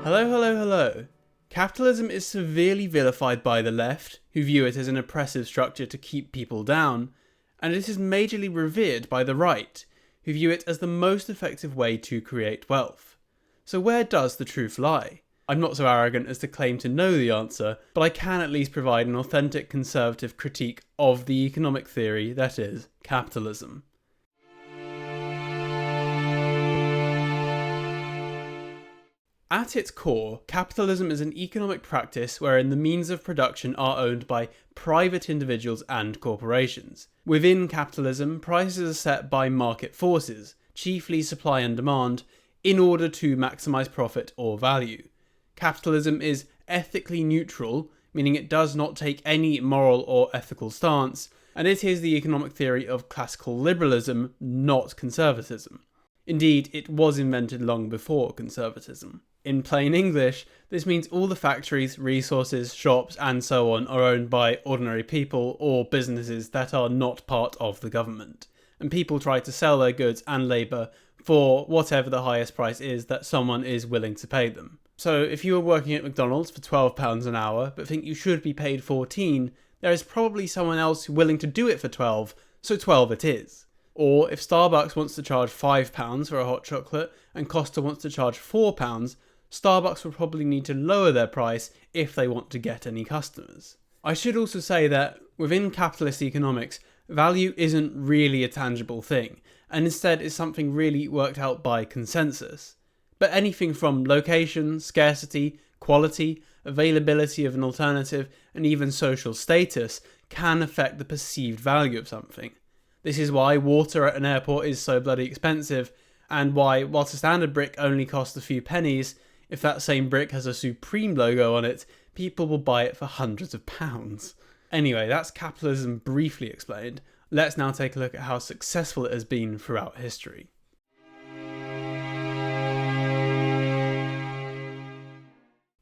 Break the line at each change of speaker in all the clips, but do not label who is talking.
Hello, hello, hello. Capitalism is severely vilified by the left, who view it as an oppressive structure to keep people down, and it is majorly revered by the right, who view it as the most effective way to create wealth. So where does the truth lie? I'm not so arrogant as to claim to know the answer, but I can at least provide an authentic conservative critique of the economic theory that is capitalism. At its core, capitalism is an economic practice wherein the means of production are owned by private individuals and corporations. Within capitalism, prices are set by market forces, chiefly supply and demand, in order to maximise profit or value. Capitalism is ethically neutral, meaning it does not take any moral or ethical stance, and it is the economic theory of classical liberalism, not conservatism. Indeed, it was invented long before conservatism. In plain English, this means all the factories, resources, shops, and so on are owned by ordinary people or businesses that are not part of the government, and people try to sell their goods and labour for whatever the highest price is that someone is willing to pay them. So if you are working at McDonald's for £12 an hour but think you should be paid 14, there is probably someone else willing to do it for 12, so 12 it is. Or if Starbucks wants to charge £5 for a hot chocolate and Costa wants to charge £4, Starbucks will probably need to lower their price if they want to get any customers. I should also say that within capitalist economics, value isn't really a tangible thing, and instead is something really worked out by consensus. But anything from location, scarcity, quality, availability of an alternative, and even social status can affect the perceived value of something. This is why water at an airport is so bloody expensive, and why, whilst a standard brick only costs a few pennies, if that same brick has a Supreme logo on it, people will buy it for hundreds of pounds. Anyway, that's capitalism briefly explained. Let's now take a look at how successful it has been throughout history.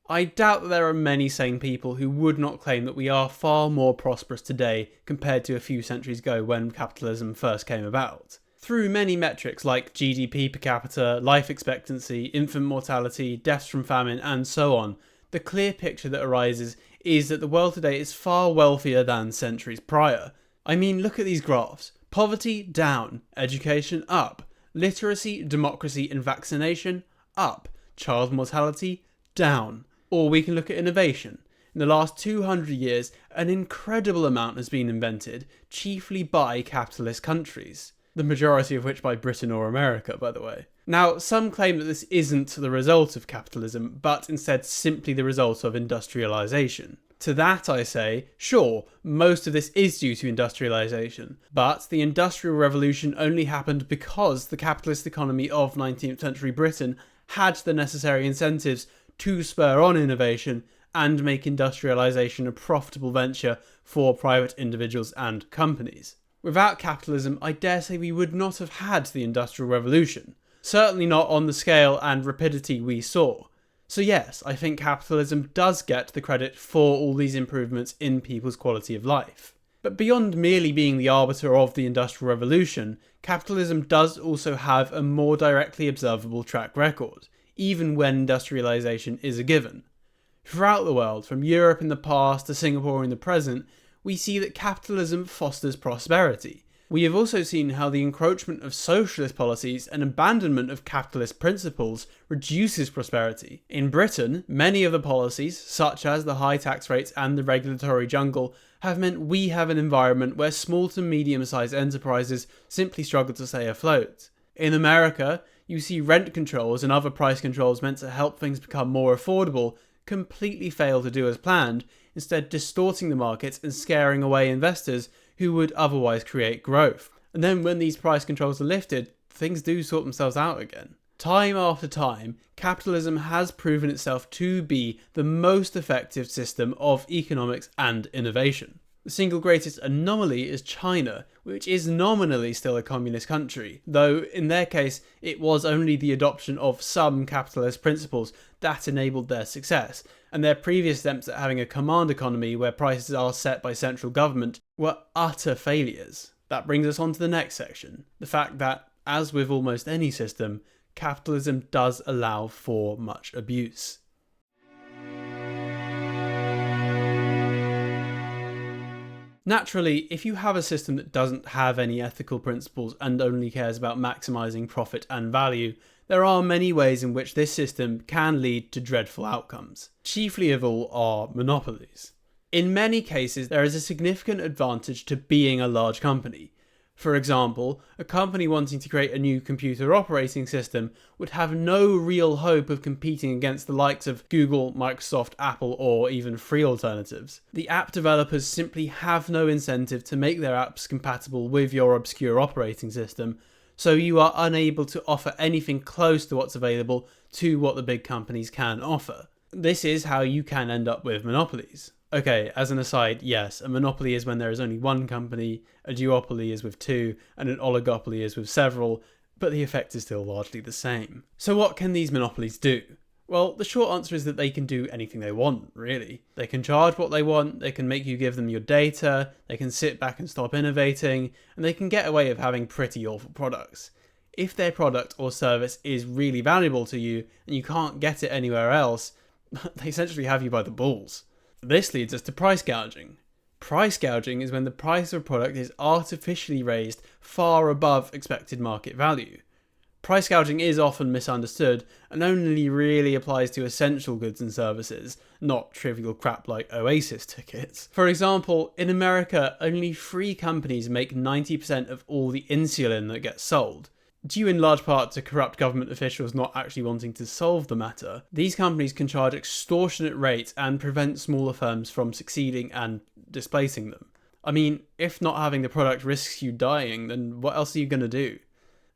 I doubt that there are many sane people who would not claim that we are far more prosperous today compared to a few centuries ago when capitalism first came about. Through many metrics like GDP per capita, life expectancy, infant mortality, deaths from famine, and so on, the clear picture that arises is that the world today is far wealthier than centuries prior. I mean, look at these graphs. Poverty down, education up, literacy, democracy and vaccination up, child mortality down. Or we can look at innovation. In the last 200 years, an incredible amount has been invented, chiefly by capitalist countries. The majority of which by Britain or America, by the way. Now, some claim that this isn't the result of capitalism, but instead simply the result of industrialisation. To that I say, sure, most of this is due to industrialisation, but the Industrial Revolution only happened because the capitalist economy of 19th century Britain had the necessary incentives to spur on innovation and make industrialisation a profitable venture for private individuals and companies. Without capitalism, I dare say we would not have had the Industrial Revolution. Certainly not on the scale and rapidity we saw. So yes, I think capitalism does get the credit for all these improvements in people's quality of life. But beyond merely being the arbiter of the Industrial Revolution, capitalism does also have a more directly observable track record, even when industrialisation is a given. Throughout the world, from Europe in the past to Singapore in the present, we see that capitalism fosters prosperity. We have also seen how the encroachment of socialist policies and abandonment of capitalist principles reduces prosperity. In Britain, many of the policies, such as the high tax rates and the regulatory jungle, have meant we have an environment where small to medium-sized enterprises simply struggle to stay afloat. In America, you see rent controls and other price controls meant to help things become more affordable completely fail to do as planned, instead distorting the markets and scaring away investors who would otherwise create growth. And then when these price controls are lifted, things do sort themselves out again. Time after time, capitalism has proven itself to be the most effective system of economics and innovation. The single greatest anomaly is China, which is nominally still a communist country, though in their case it was only the adoption of some capitalist principles that enabled their success, and their previous attempts at having a command economy where prices are set by central government were utter failures. That brings us on to the next section, the fact that, as with almost any system, capitalism does allow for much abuse. Naturally, if you have a system that doesn't have any ethical principles and only cares about maximising profit and value, there are many ways in which this system can lead to dreadful outcomes. Chiefly of all are monopolies. In many cases, there is a significant advantage to being a large company. For example, a company wanting to create a new computer operating system would have no real hope of competing against the likes of Google, Microsoft, Apple, or even free alternatives. The app developers simply have no incentive to make their apps compatible with your obscure operating system, so you are unable to offer anything close to what's available to what the big companies can offer. This is how you can end up with monopolies. Okay, as an aside, yes, a monopoly is when there is only one company, a duopoly is with two, and an oligopoly is with several, but the effect is still largely the same. So what can these monopolies do? Well, the short answer is that they can do anything they want, really. They can charge what they want, they can make you give them your data, they can sit back and stop innovating, and they can get away with having pretty awful products. If their product or service is really valuable to you, and you can't get it anywhere else, they essentially have you by the balls. This leads us to price gouging. Price gouging is when the price of a product is artificially raised far above expected market value. Price gouging is often misunderstood and only really applies to essential goods and services, not trivial crap like Oasis tickets. For example, in America, only 3 companies make 90% of all the insulin that gets sold. Due in large part to corrupt government officials not actually wanting to solve the matter, these companies can charge extortionate rates and prevent smaller firms from succeeding and displacing them. I mean, if not having the product risks you dying, then what else are you going to do?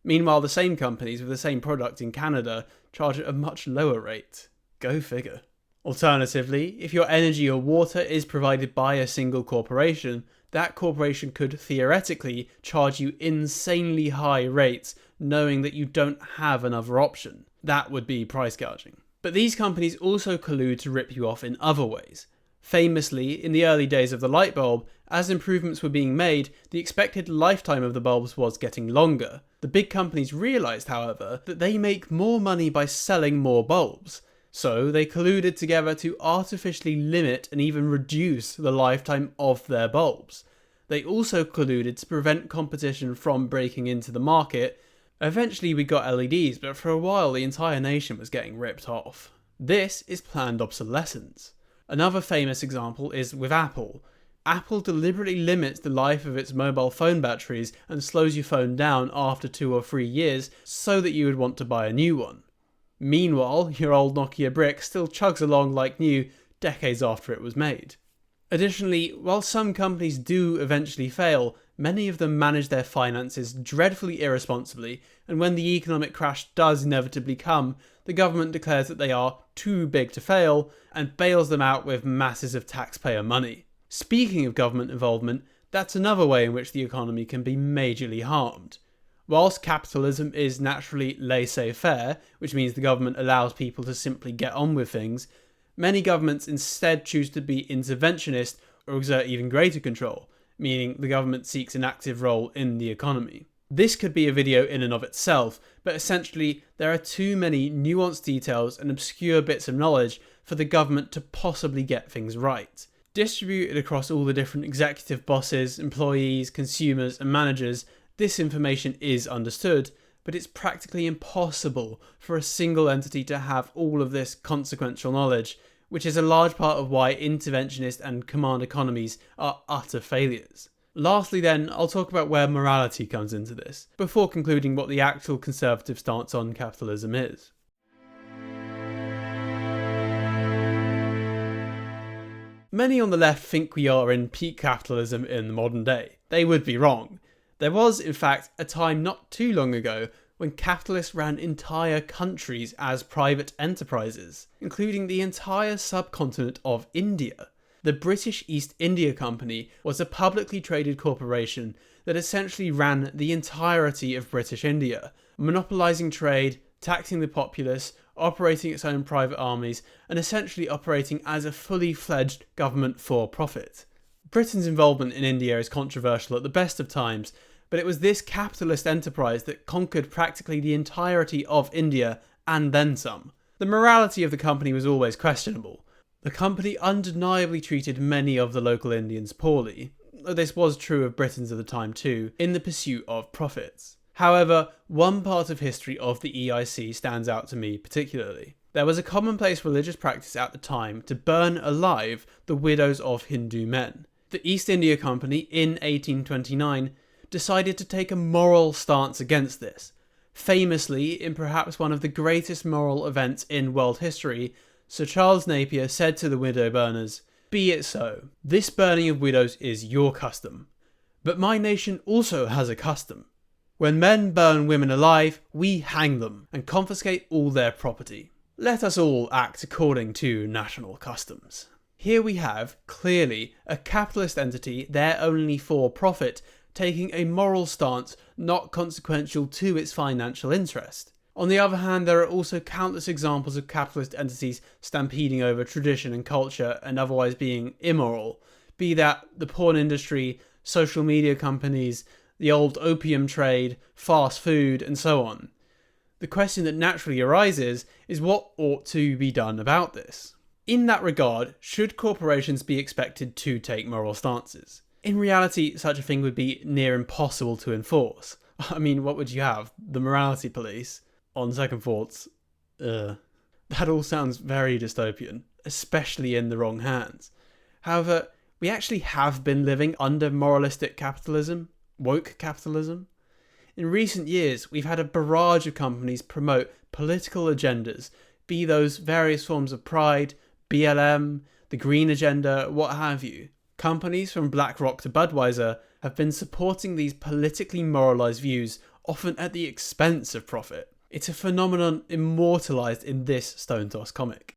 Meanwhile, the same companies with the same product in Canada charge at a much lower rate. Go figure. Alternatively, if your energy or water is provided by a single corporation, that corporation could theoretically charge you insanely high rates knowing that you don't have another option. That would be price gouging. But these companies also collude to rip you off in other ways. Famously, in the early days of the light bulb, as improvements were being made, the expected lifetime of the bulbs was getting longer. The big companies realised, however, that they make more money by selling more bulbs. So they colluded together to artificially limit and even reduce the lifetime of their bulbs. They also colluded to prevent competition from breaking into the market. Eventually we got LEDs, but for a while the entire nation was getting ripped off. This is planned obsolescence. Another famous example is with Apple. Apple deliberately limits the life of its mobile phone batteries and slows your phone down after 2 or 3 years so that you would want to buy a new one. Meanwhile, your old Nokia brick still chugs along like new decades after it was made. Additionally, while some companies do eventually fail, many of them manage their finances dreadfully irresponsibly, and when the economic crash does inevitably come, the government declares that they are too big to fail and bails them out with masses of taxpayer money. Speaking of government involvement, that's another way in which the economy can be majorly harmed. Whilst capitalism is naturally laissez-faire, which means the government allows people to simply get on with things, many governments instead choose to be interventionist or exert even greater control, meaning the government seeks an active role in the economy. This could be a video in and of itself, but essentially there are too many nuanced details and obscure bits of knowledge for the government to possibly get things right. Distributed across all the different executive bosses, employees, consumers and managers, this information is understood, but it's practically impossible for a single entity to have all of this consequential knowledge, which is a large part of why interventionist and command economies are utter failures. Lastly then, I'll talk about where morality comes into this, before concluding what the actual conservative stance on capitalism is. Many on the left think we are in peak capitalism in the modern day. They would be wrong. There was, in fact, a time not too long ago when capitalists ran entire countries as private enterprises, including the entire subcontinent of India. The British East India Company was a publicly traded corporation that essentially ran the entirety of British India, monopolising trade, taxing the populace, operating its own private armies, and essentially operating as a fully fledged government for profit. Britain's involvement in India is controversial at the best of times, but it was this capitalist enterprise that conquered practically the entirety of India and then some. The morality of the company was always questionable. The company undeniably treated many of the local Indians poorly. though this was true of Britons at the time too, in the pursuit of profits. However, one part of history of the EIC stands out to me particularly. There was a commonplace religious practice at the time to burn alive the widows of Hindu men. The East India Company in 1829 decided to take a moral stance against this. Famously, in perhaps one of the greatest moral events in world history, Sir Charles Napier said to the widow burners, "Be it so. This burning of widows is your custom. But my nation also has a custom. When men burn women alive, we hang them and confiscate all their property. Let us all act according to national customs." Here we have, clearly, a capitalist entity there only for profit, taking a moral stance not consequential to its financial interest. On the other hand, there are also countless examples of capitalist entities stampeding over tradition and culture and otherwise being immoral, be that the porn industry, social media companies, the old opium trade, fast food, and so on. The question that naturally arises is what ought to be done about this. In that regard, should corporations be expected to take moral stances? In reality, such a thing would be near impossible to enforce. I mean, what would you have? The morality police? On second thoughts, that all sounds very dystopian, especially in the wrong hands. However, we actually have been living under moralistic capitalism, woke capitalism. In recent years, we've had a barrage of companies promote political agendas, be those various forms of pride, BLM, the green agenda, what have you. Companies from BlackRock to Budweiser have been supporting these politically moralised views, often at the expense of profit. It's a phenomenon immortalised in this Stone Toss comic.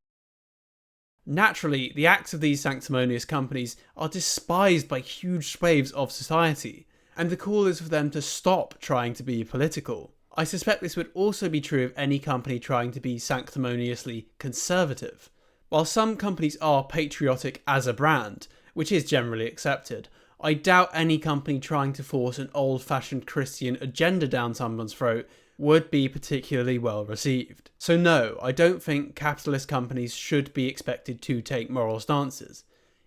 Naturally, the acts of these sanctimonious companies are despised by huge swathes of society, and the call is for them to stop trying to be political. I suspect this would also be true of any company trying to be sanctimoniously conservative. While some companies are patriotic as a brand, which is generally accepted, I doubt any company trying to force an old-fashioned Christian agenda down someone's throat would be particularly well received. So no, I don't think capitalist companies should be expected to take moral stances.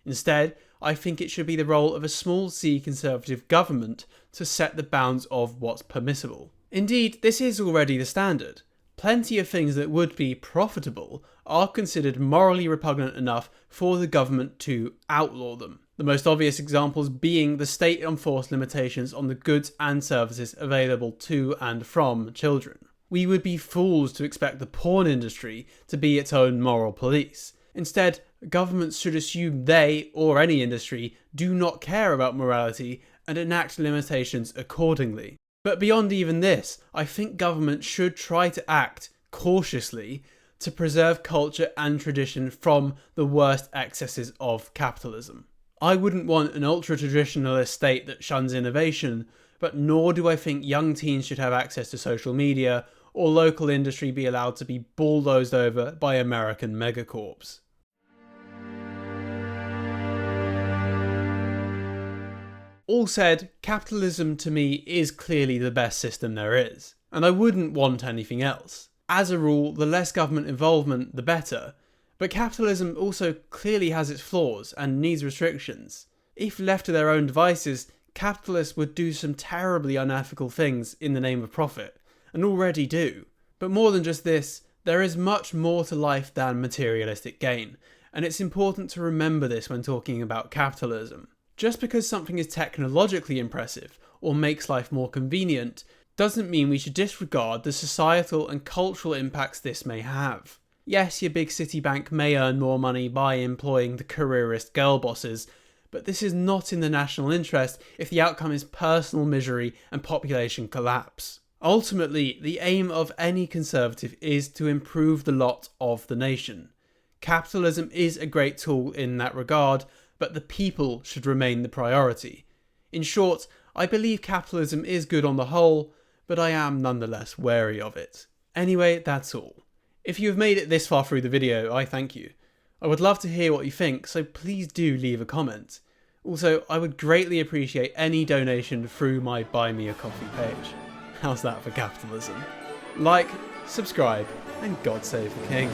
Instead, I think it should be the role of a small c conservative government to set the bounds of what's permissible. Indeed, this is already the standard. Plenty of things that would be profitable are considered morally repugnant enough for the government to outlaw them. The most obvious examples being the state-enforced limitations on the goods and services available to and from children. We would be fools to expect the porn industry to be its own moral police. Instead, governments should assume they, or any industry, do not care about morality and enact limitations accordingly. But beyond even this, I think government should try to act cautiously to preserve culture and tradition from the worst excesses of capitalism. I wouldn't want an ultra-traditionalist state that shuns innovation, but nor do I think young teens should have access to social media or local industry be allowed to be bulldozed over by American megacorps. All said, capitalism to me is clearly the best system there is, and I wouldn't want anything else. As a rule, the less government involvement, the better, but capitalism also clearly has its flaws and needs restrictions. If left to their own devices, capitalists would do some terribly unethical things in the name of profit, and already do. But more than just this, there is much more to life than materialistic gain, and it's important to remember this when talking about capitalism. Just because something is technologically impressive or makes life more convenient doesn't mean we should disregard the societal and cultural impacts this may have. Yes, your big city bank may earn more money by employing the careerist girl bosses, but this is not in the national interest if the outcome is personal misery and population collapse. Ultimately, the aim of any conservative is to improve the lot of the nation. Capitalism is a great tool in that regard, but the people should remain the priority. In short, I believe capitalism is good on the whole, but I am nonetheless wary of it. Anyway, that's all. If you have made it this far through the video, I thank you. I would love to hear what you think, so please do leave a comment. Also, I would greatly appreciate any donation through my Buy Me a Coffee page. How's that for capitalism? Like, subscribe, and God save the King.